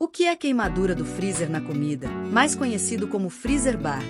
O que é queimadura do freezer na comida, mais conhecido como freezer burn?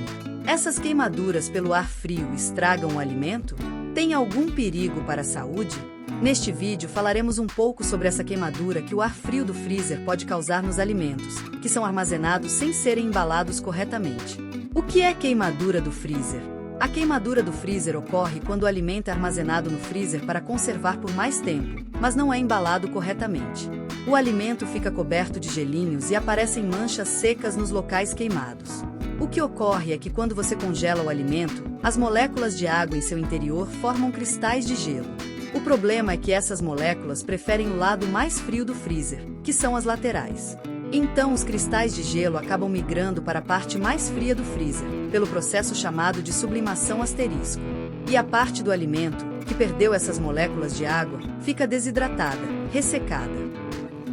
Essas queimaduras pelo ar frio estragam o alimento? Tem algum perigo para a saúde? Neste vídeo falaremos um pouco sobre essa queimadura que o ar frio do freezer pode causar nos alimentos, que são armazenados sem serem embalados corretamente. O que é queimadura do freezer? A queimadura do freezer ocorre quando o alimento é armazenado no freezer para conservar por mais tempo, mas não é embalado corretamente. O alimento fica coberto de gelinhos e aparecem manchas secas nos locais queimados. O que ocorre é que quando você congela o alimento, as moléculas de água em seu interior formam cristais de gelo. O problema é que essas moléculas preferem o lado mais frio do freezer, que são as laterais. Então os cristais de gelo acabam migrando para a parte mais fria do freezer, pelo processo chamado de sublimação asterisco. E a parte do alimento, que perdeu essas moléculas de água, fica desidratada, ressecada.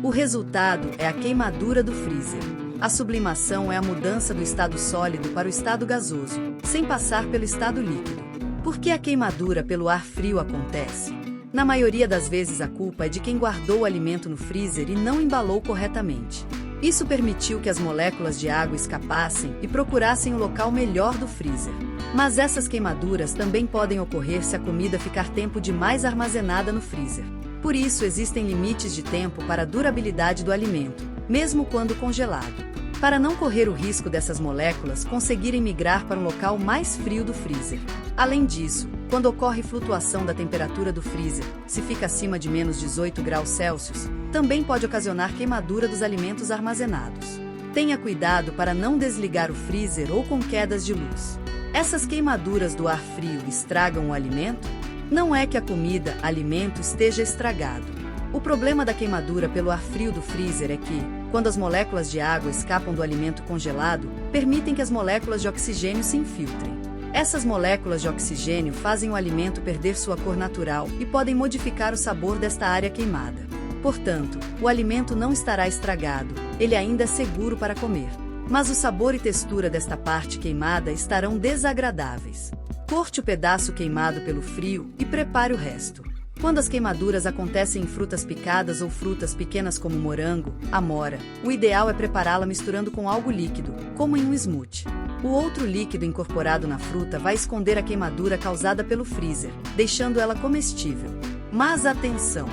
O resultado é a queimadura do freezer. A sublimação é a mudança do estado sólido para o estado gasoso, sem passar pelo estado líquido. Por que a queimadura pelo ar frio acontece? Na maioria das vezes a culpa é de quem guardou o alimento no freezer e não embalou corretamente. Isso permitiu que as moléculas de água escapassem e procurassem o local melhor do freezer. Mas essas queimaduras também podem ocorrer se a comida ficar tempo demais armazenada no freezer. Por isso existem limites de tempo para a durabilidade do alimento, mesmo quando congelado. Para não correr o risco dessas moléculas conseguirem migrar para um local mais frio do freezer. Além disso, quando ocorre flutuação da temperatura do freezer, se fica acima de menos 18 graus Celsius, também pode ocasionar queimadura dos alimentos armazenados. Tenha cuidado para não desligar o freezer ou com quedas de luz. Essas queimaduras do ar frio estragam o alimento? Não é que a comida, alimento esteja estragado. O problema da queimadura pelo ar frio do freezer é que, quando as moléculas de água escapam do alimento congelado, permitem que as moléculas de oxigênio se infiltrem. Essas moléculas de oxigênio fazem o alimento perder sua cor natural e podem modificar o sabor desta área queimada. Portanto, o alimento não estará estragado, ele ainda é seguro para comer. Mas o sabor e textura desta parte queimada estarão desagradáveis. Corte o pedaço queimado pelo frio e prepare o resto. Quando as queimaduras acontecem em frutas picadas ou frutas pequenas como morango, amora, o ideal é prepará-la misturando com algo líquido, como em um smoothie. O outro líquido incorporado na fruta vai esconder a queimadura causada pelo freezer, deixando ela comestível. Mas atenção!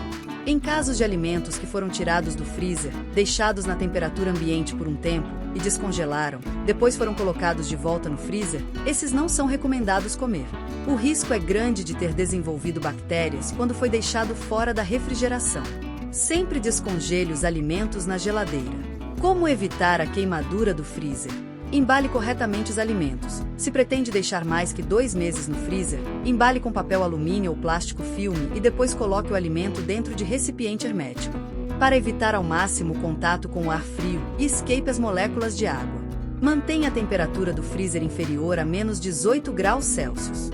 Em casos de alimentos que foram tirados do freezer, deixados na temperatura ambiente por um tempo e descongelaram, depois foram colocados de volta no freezer, esses não são recomendados comer. O risco é grande de ter desenvolvido bactérias quando foi deixado fora da refrigeração. Sempre descongele os alimentos na geladeira. Como evitar a queimadura do freezer? Embale corretamente os alimentos. Se pretende deixar mais que 2 meses no freezer, embale com papel alumínio ou plástico filme e depois coloque o alimento dentro de recipiente hermético. Para evitar ao máximo o contato com o ar frio e escape as moléculas de água. Mantenha a temperatura do freezer inferior a menos 18 graus Celsius.